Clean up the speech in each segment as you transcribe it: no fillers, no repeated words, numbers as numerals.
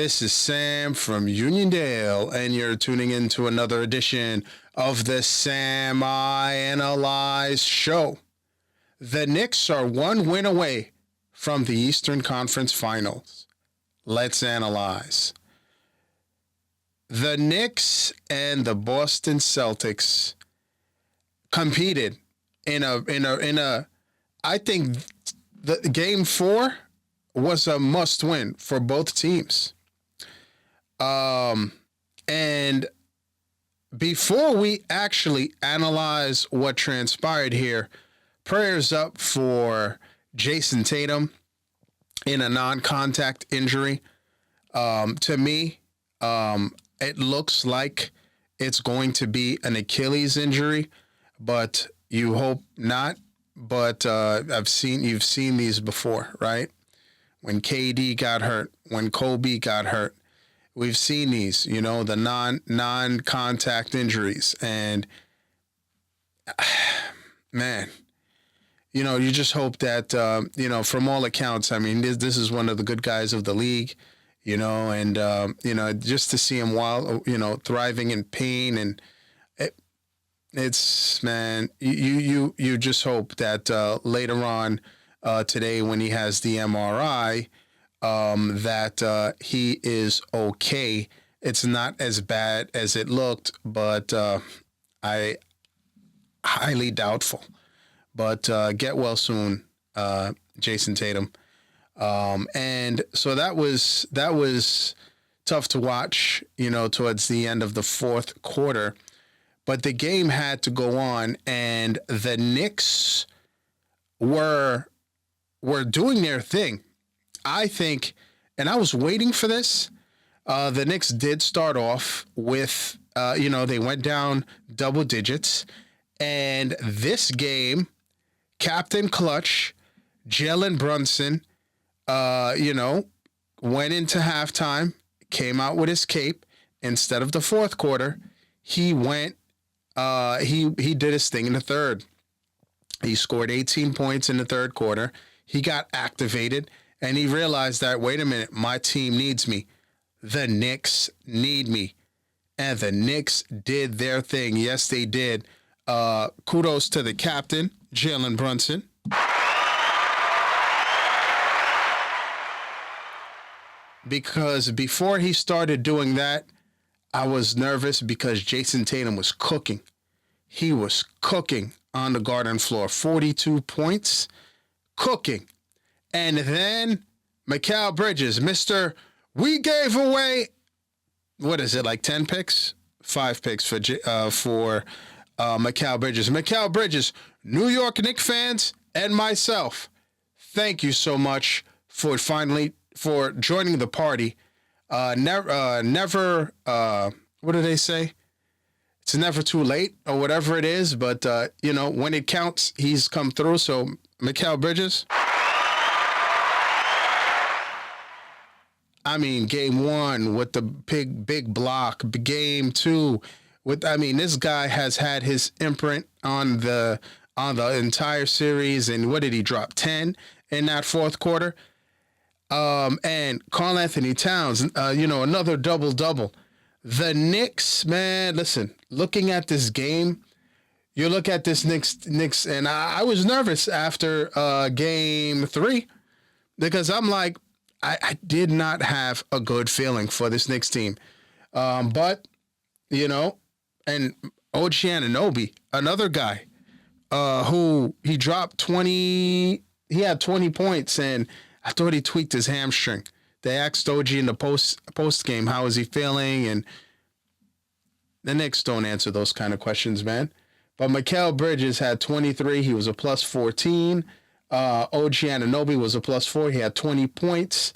This is Sam from Uniondale, and you're tuning into another edition of the Sam I Analyze Show. The Knicks are one win away from the Eastern Conference Finals. Let's analyze. The Knicks and the Boston Celtics competed in a I think the game 4 was a must win for both teams. And before we actually analyze what transpired here, prayers up for Jayson Tatum in a non-contact injury. To me, it looks like it's going to be an Achilles injury, but you hope not. But you've seen these before, right? When KD got hurt, when Kobe got hurt, we've seen these, the non-contact injuries. And, man, you just hope that, from all accounts, I mean, this is one of the good guys of the league, and, just to see him while, thriving in pain. And it's, man, you just hope that later on today when he has the MRI, that he is okay. It's not as bad as it looked, but I highly doubtful. But get well soon, Jayson Tatum. And so that was tough to watch, towards the end of the fourth quarter. But the game had to go on, and the Knicks were doing their thing. I think, and I was waiting for this. The Knicks did start off with, they went down double digits. And this game, Captain Clutch, Jalen Brunson, went into halftime, came out with his cape. Instead of the fourth quarter, he went, he did his thing in the third. He scored 18 points in the third quarter. He got activated, and he realized that, wait a minute, my team needs me. The Knicks need me. And the Knicks did their thing. Yes, they did. Kudos to the captain, Jalen Brunson. Because before he started doing that, I was nervous because Jayson Tatum was cooking. He was cooking on the garden floor. 42 points. Cooking. And then Mikal Bridges, we gave away, what is it, like 10 picks? 5 picks for Mikal Bridges. Mikal Bridges, New York Knicks fans and myself, thank you so much for joining the party. Never, what do they say? It's never too late or whatever it is, but, when it counts, he's come through. So, Mikal Bridges, I mean, game 1 with the big block, game 2 this guy has had his imprint on the entire series. And what did he drop? 10 in that fourth quarter. And Karl Anthony Towns, another double-double. The Knicks, man, listen, looking at this game, you look at this Knicks, and I was nervous after game 3 because I'm like, I did not have a good feeling for this Knicks team. But, and OG Anunoby, another guy who he dropped 20, he had 20 points, and I thought he tweaked his hamstring. They asked OG in the post game, how is he feeling? And the Knicks don't answer those kind of questions, man. But Mikal Bridges had 23. He was a plus 14. OG Anunoby was a plus 4. He had 20 points.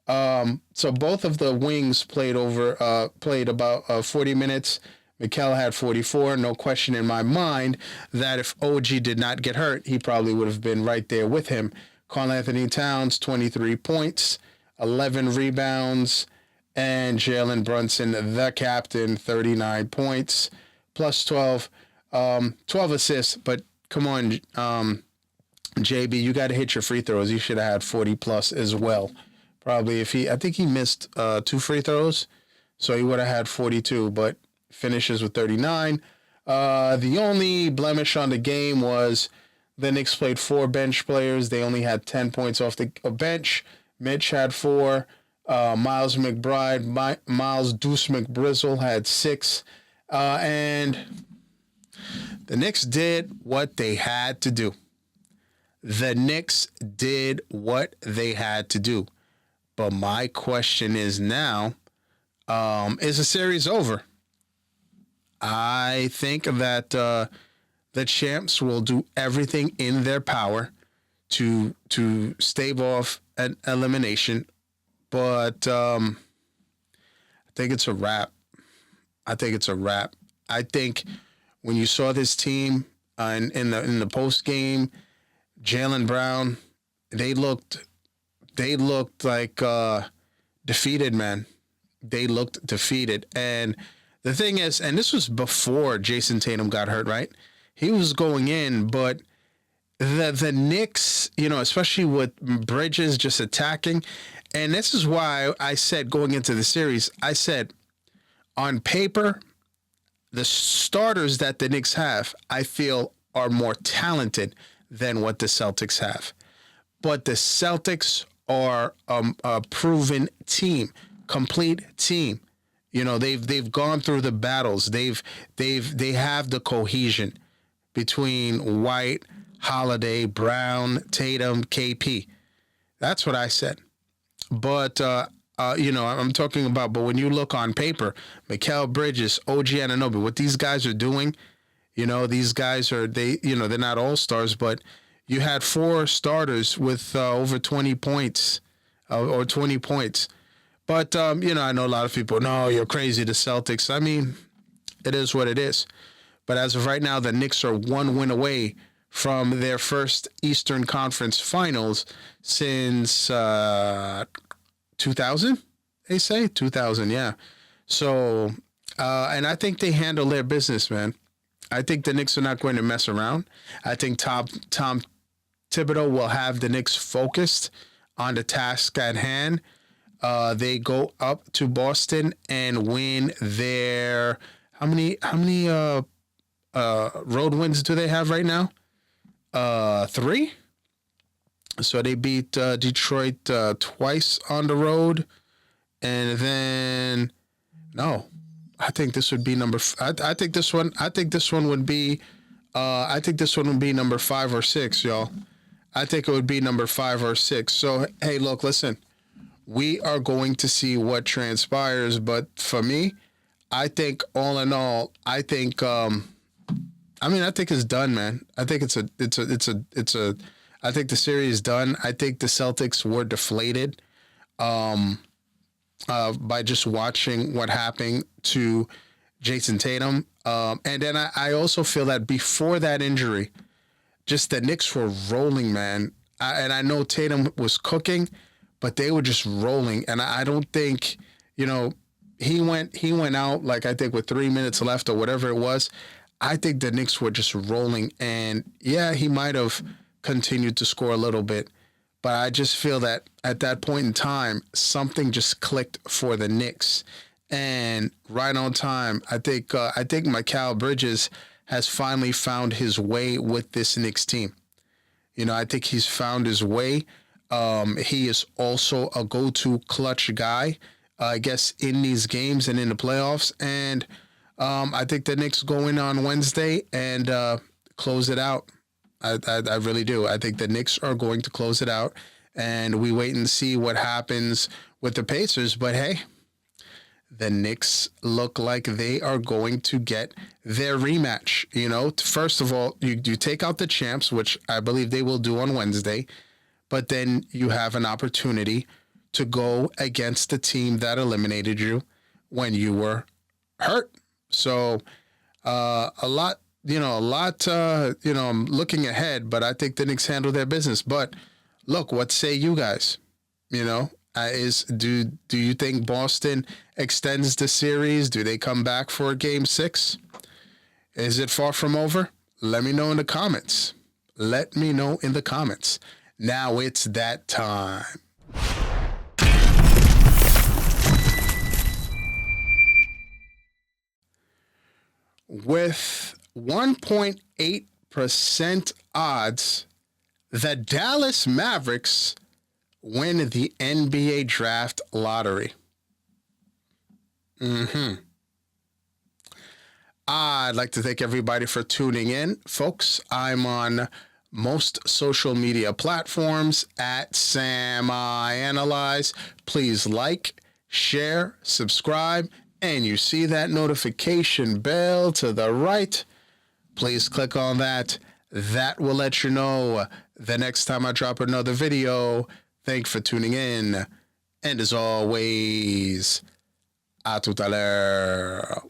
So both of the wings played about 40 minutes. Mikal had 44. No question in my mind that if OG did not get hurt, he probably would have been right there with him. Karl Anthony Towns, 23 points, 11 rebounds, and Jalen Brunson, the captain, 39 points, plus 12 assists. But come on, JB, you got to hit your free throws. You should have had 40 plus as well. Probably I think he missed 2 free throws, so he would have had 42, but finishes with 39. The only blemish on the game was the Knicks played 4 bench players. They only had 10 points off the bench. Mitch had 4. Miles McBride, Miles Deuce McBrizzle had 6. And the Knicks did what they had to do. The Knicks did what they had to do. But my question is now, is the series over? I think that the champs will do everything in their power to stave off an elimination. But I think it's a wrap. I think when you saw this team in the post game, Jalen Brown, they looked like defeated, man. They looked defeated. And the thing is, and this was before Jayson Tatum got hurt, right? He was going in, but the Knicks, especially with Bridges just attacking, and this is why I said going into the series, I said on paper, the starters that the Knicks have, I feel, are more talented than what the Celtics have. But the Celtics are a proven team, complete team. They've gone through the battles. They have the cohesion between White, Holiday, Brown, Tatum, KP. That's what I said. But I'm talking about. But when you look on paper, Mikal Bridges, OG Anunoby, what these guys are doing, these guys are they're not all stars, but you had 4 starters with over 20 points or 20 points. But I know a lot of people. No, you're crazy. The Celtics. I mean, it is what it is. But as of right now, the Knicks are 1 win away from their first Eastern Conference Finals since 2000. They say 2000, yeah. So, and I think they handle their business, man. I think the Knicks are not going to mess around. I think Tom Thibodeau will have the Knicks focused on the task at hand. They go up to Boston and win their how many road wins do they have right now? 3. So they beat Detroit twice on the road, and then I think this would be number. I think this one would be. I think this one would be number 5 or 6, y'all. I think it would be number 5 or 6. So hey, look, listen. We are going to see what transpires, but for me, I think all in all, I think it's done, man. I think I think the series is done. I think the Celtics were deflated by just watching what happened to Jayson Tatum. And then I also feel that before that injury, just the Knicks were rolling, man. And I know Tatum was cooking, but they were just rolling. And I don't think, he went out, like I think with 3 minutes left or whatever it was. I think the Knicks were just rolling. And yeah, he might have continued to score a little bit. But I just feel that at that point in time, something just clicked for the Knicks. And right on time, I think Mikal Bridges has finally found his way with this Knicks team. I think he's found his way. He is also a go-to clutch guy, I guess, in these games and in the playoffs. And I think the Knicks go in on Wednesday and close it out. I really do. I think the Knicks are going to close it out, and we wait and see what happens with the Pacers. But hey, the Knicks look like they are going to get their rematch. First of all, you take out the champs, which I believe they will do on Wednesday, but then you have an opportunity to go against the team that eliminated you when you were hurt. So I'm looking ahead, but I think the Knicks handle their business. But look, what say you guys? Do you think Boston extends the series? Do they come back for a game 6? Is it far from over? Let me know in the comments. Now it's that time. with 1.8% odds, the Dallas Mavericks win the NBA draft lottery. I'd like to thank everybody for tuning in. Folks, I'm on most social media platforms at SamIAnalyze. Please like, share, subscribe, and you see that notification bell to the right. Please click on that. That will let you know the next time I drop another video. Thanks for tuning in. And as always, à tout à l'heure.